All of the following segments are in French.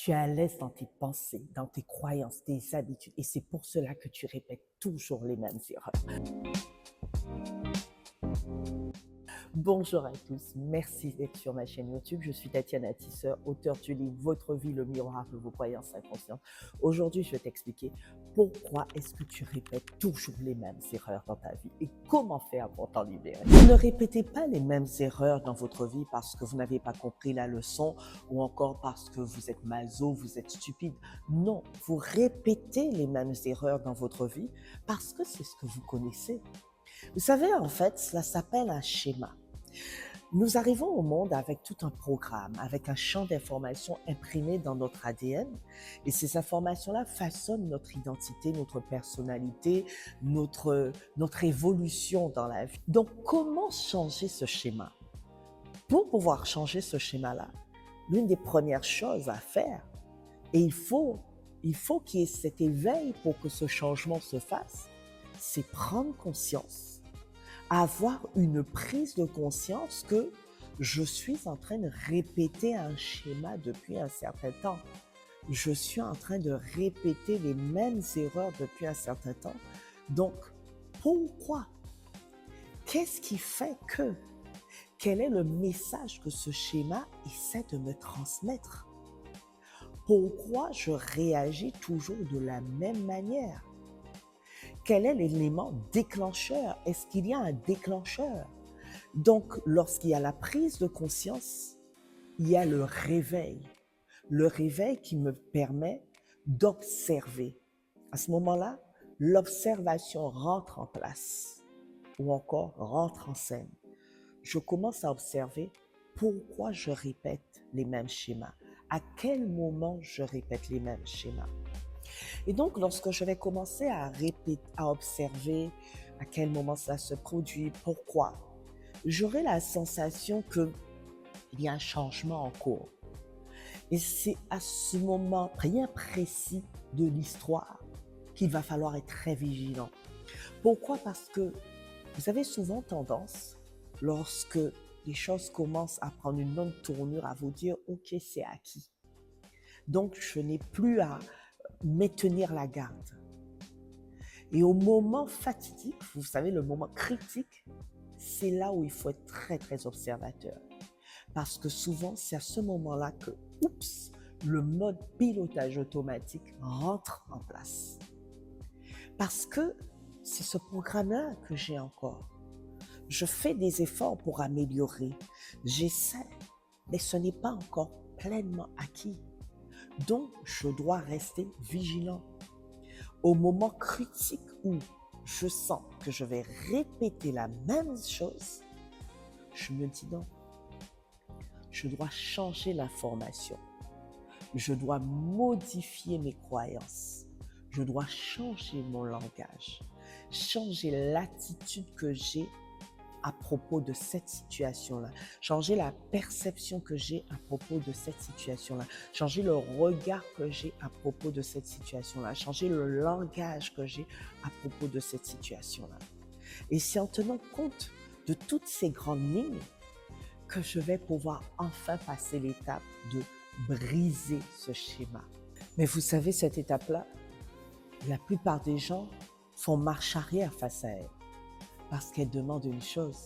Tu es à l'aise dans tes pensées, dans tes croyances, tes habitudes, et c'est pour cela que tu répètes toujours les mêmes erreurs. Bonjour à tous, merci d'être sur ma chaîne YouTube. Je suis Tatiana Tisseur, auteure du livre Votre vie, le miroir de vos croyances inconscientes. Aujourd'hui, je vais t'expliquer pourquoi est-ce que tu répètes toujours les mêmes erreurs dans ta vie et comment faire pour t'en libérer. Vous ne répétez pas les mêmes erreurs dans votre vie parce que vous n'avez pas compris la leçon ou encore parce que vous êtes maso, vous êtes stupide. Non, vous répétez les mêmes erreurs dans votre vie parce que c'est ce que vous connaissez. Vous savez, en fait, cela s'appelle un schéma. Nous arrivons au monde avec tout un programme, avec un champ d'informations imprimé dans notre ADN. Et ces informations-là façonnent notre identité, notre personnalité, notre évolution dans la vie. Donc, comment changer ce schéma? Pour pouvoir changer ce schéma-là, l'une des premières choses à faire, et il faut qu'il y ait cet éveil pour que ce changement se fasse, c'est prendre conscience, avoir une prise de conscience que je suis en train de répéter un schéma depuis un certain temps. Je suis en train de répéter les mêmes erreurs depuis un certain temps. Donc, pourquoi? Qu'est-ce qui fait que? Quel est le message que ce schéma essaie de me transmettre? Pourquoi je réagis toujours de la même manière? Quel est l'élément déclencheur? Est-ce qu'il y a un déclencheur? Donc, lorsqu'il y a la prise de conscience, il y a le réveil. Le réveil qui me permet d'observer. À ce moment-là, l'observation rentre en place ou encore rentre en scène. Je commence à observer pourquoi je répète les mêmes schémas. À quel moment je répète les mêmes schémas. Et donc, lorsque je vais commencer à répéter, à observer à quel moment ça se produit, pourquoi, j'aurai la sensation qu'il y a un changement en cours. Et c'est à ce moment bien précis de l'histoire qu'il va falloir être très vigilant. Pourquoi? Parce que vous avez souvent tendance, lorsque les choses commencent à prendre une longue tournure, à vous dire « Ok, c'est acquis ». Donc, je n'ai plus à maintenir la garde. Et au moment fatidique, vous savez, le moment critique, c'est là où il faut être très, très observateur. Parce que souvent, c'est à ce moment-là que, oups, le mode pilotage automatique rentre en place. Parce que c'est ce programme-là que j'ai encore. Je fais des efforts pour améliorer. J'essaie, mais ce n'est pas encore pleinement acquis. Donc, je dois rester vigilant. Au moment critique où je sens que je vais répéter la même chose, je me dis non. Je dois changer l'information. Je dois modifier mes croyances. Je dois changer mon langage. Changer l'attitude que j'ai à propos de cette situation-là. Changer la perception que j'ai à propos de cette situation-là. Changer le regard que j'ai à propos de cette situation-là. Changer le langage que j'ai à propos de cette situation-là. Et c'est en tenant compte de toutes ces grandes lignes que je vais pouvoir enfin passer l'étape de briser ce schéma. Mais vous savez, cette étape-là, la plupart des gens font marche arrière face à elle. Parce qu'elle demande une chose,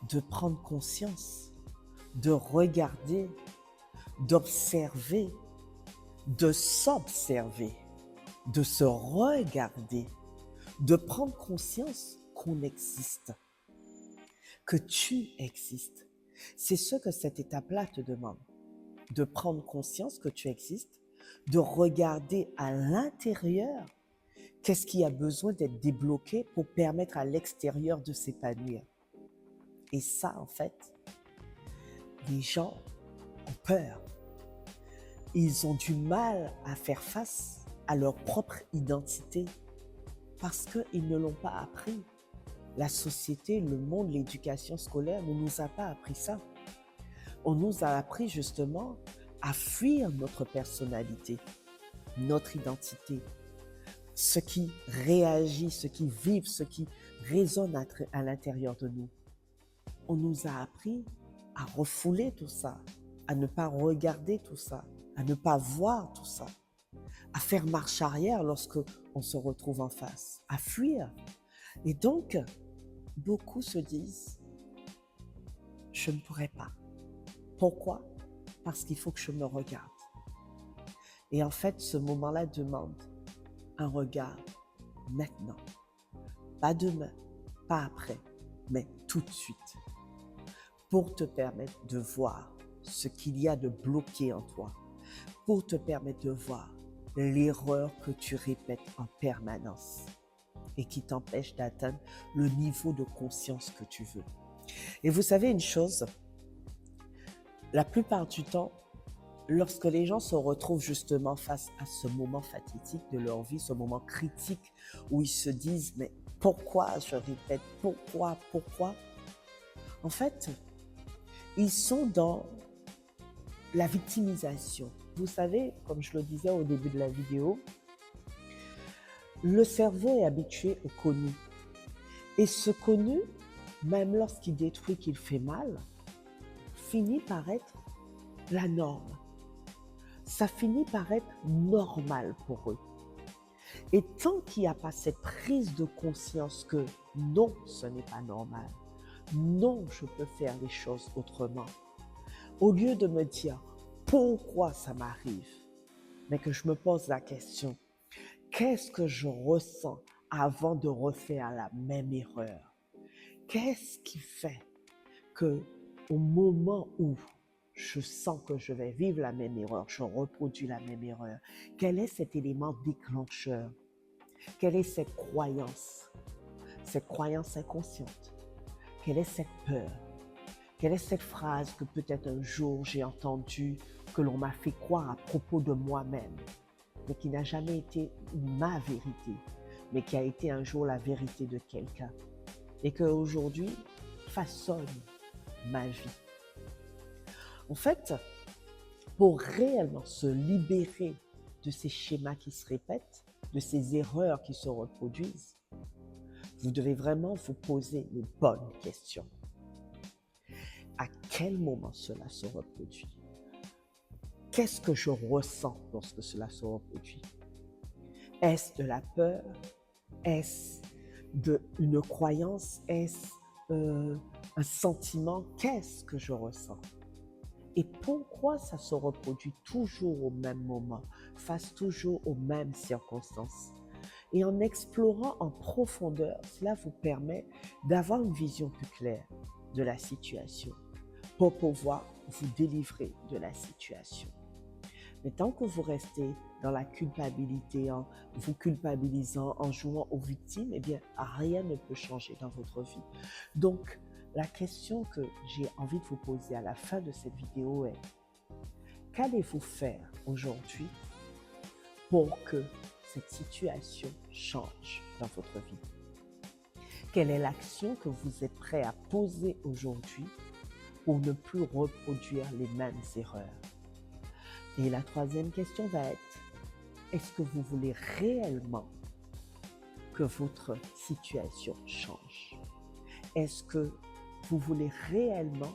de prendre conscience, de regarder, d'observer, de s'observer, de se regarder, de prendre conscience qu'on existe, que tu existes. C'est ce que cette étape-là te demande, de prendre conscience que tu existes, de regarder à l'intérieur qu'est-ce qui a besoin d'être débloqué pour permettre à l'extérieur de s'épanouir. Et ça, en fait, les gens ont peur. Ils ont du mal à faire face à leur propre identité parce qu'ils ne l'ont pas appris. La société, le monde, l'éducation scolaire ne nous a pas appris ça. On nous a appris justement à fuir notre personnalité, notre identité, ce qui réagit, ce qui vibre, ce qui résonne à l'intérieur de nous. On nous a appris à refouler tout ça, à ne pas regarder tout ça, à ne pas voir tout ça, à faire marche arrière lorsque on se retrouve en face, à fuir. Et donc, beaucoup se disent, je ne pourrai pas. Pourquoi? Parce qu'il faut que je me regarde. Et en fait, ce moment-là demande un regard maintenant. Pas demain, pas après, mais tout de suite. Pour te permettre de voir ce qu'il y a de bloqué en toi. Pour te permettre de voir l'erreur que tu répètes en permanence et qui t'empêche d'atteindre le niveau de conscience que tu veux. Et vous savez une chose, la plupart du temps, lorsque les gens se retrouvent justement face à ce moment fatidique de leur vie, ce moment critique où ils se disent « mais pourquoi je répète, pourquoi ?» En fait, ils sont dans la victimisation. Vous savez, comme je le disais au début de la vidéo, le cerveau est habitué au connu. Et ce connu, même lorsqu'il détruit, qu'il fait mal, finit par être la norme. Ça finit par être normal pour eux. Et tant qu'il n'y a pas cette prise de conscience que non, ce n'est pas normal, non, je peux faire les choses autrement, au lieu de me dire pourquoi ça m'arrive, mais que je me pose la question, qu'est-ce que je ressens avant de refaire la même erreur? Qu'est-ce qui fait que au moment où je sens que je vais vivre la même erreur, je reproduis la même erreur? Quel est cet élément déclencheur? Quelle est cette croyance inconsciente? Quelle est cette peur? Quelle est cette phrase que peut-être un jour j'ai entendue, que l'on m'a fait croire à propos de moi-même, mais qui n'a jamais été ma vérité, mais qui a été un jour la vérité de quelqu'un, et qu'aujourd'hui façonne ma vie. En fait, pour réellement se libérer de ces schémas qui se répètent, de ces erreurs qui se reproduisent, vous devez vraiment vous poser les bonnes questions. À quel moment cela se reproduit? Qu'est-ce que je ressens lorsque cela se reproduit? Est-ce de la peur? Est-ce une croyance? Est-ce un sentiment? Qu'est-ce que je ressens? Et pourquoi ça se reproduit toujours au même moment, face toujours aux mêmes circonstances? Et en explorant en profondeur, cela vous permet d'avoir une vision plus claire de la situation pour pouvoir vous délivrer de la situation. Mais tant que vous restez dans la culpabilité, en vous culpabilisant, en jouant aux victimes, eh bien, rien ne peut changer dans votre vie. Donc, la question que j'ai envie de vous poser à la fin de cette vidéo est: qu'allez-vous faire aujourd'hui pour que cette situation change dans votre vie? Quelle est l'action que vous êtes prêt à poser aujourd'hui pour ne plus reproduire les mêmes erreurs? Et la troisième question va être: est-ce que vous voulez réellement que votre situation change? Est-ce que vous voulez réellement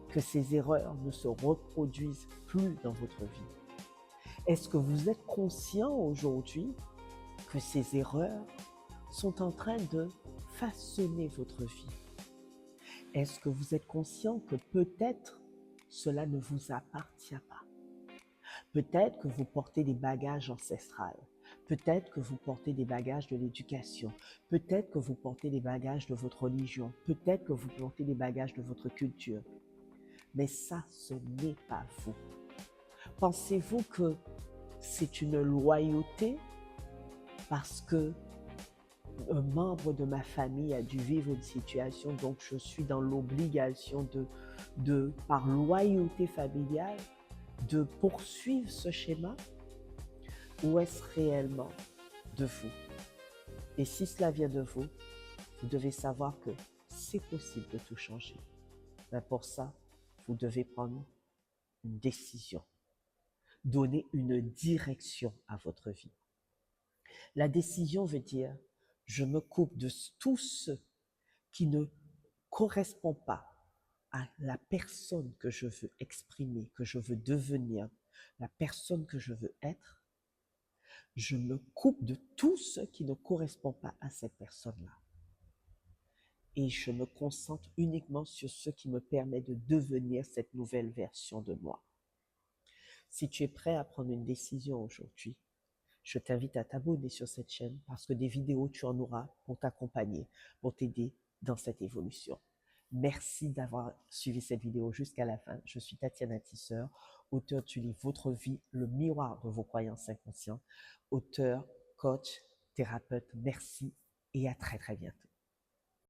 que ces erreurs ne se reproduisent plus dans votre vie? Est-ce que vous êtes conscient aujourd'hui que ces erreurs sont en train de façonner votre vie? Est-ce que vous êtes conscient que peut-être cela ne vous appartient pas? Peut-être que vous portez des bagages ancestraux. Peut-être que vous portez des bagages de l'éducation. Peut-être que vous portez des bagages de votre religion. Peut-être que vous portez des bagages de votre culture. Mais ça, ce n'est pas vous. Pensez-vous que c'est une loyauté parce que un membre de ma famille a dû vivre une situation, donc je suis dans l'obligation par loyauté familiale, de poursuivre ce schéma? Ou est-ce réellement de vous? Et si cela vient de vous, vous devez savoir que c'est possible de tout changer. Mais pour ça, vous devez prendre une décision, donner une direction à votre vie. La décision veut dire: je me coupe de tout ce qui ne correspond pas à la personne que je veux exprimer, que je veux devenir, la personne que je veux être, je me coupe de tout ce qui ne correspond pas à cette personne-là. Et je me concentre uniquement sur ce qui me permet de devenir cette nouvelle version de moi. Si tu es prêt à prendre une décision aujourd'hui, je t'invite à t'abonner sur cette chaîne parce que des vidéos, tu en auras pour t'accompagner, pour t'aider dans cette évolution. Merci d'avoir suivi cette vidéo jusqu'à la fin. Je suis Tatiana Tisseur, auteur du livre Votre vie, le miroir de vos croyances inconscientes, auteur, coach, thérapeute. Merci et à très très bientôt.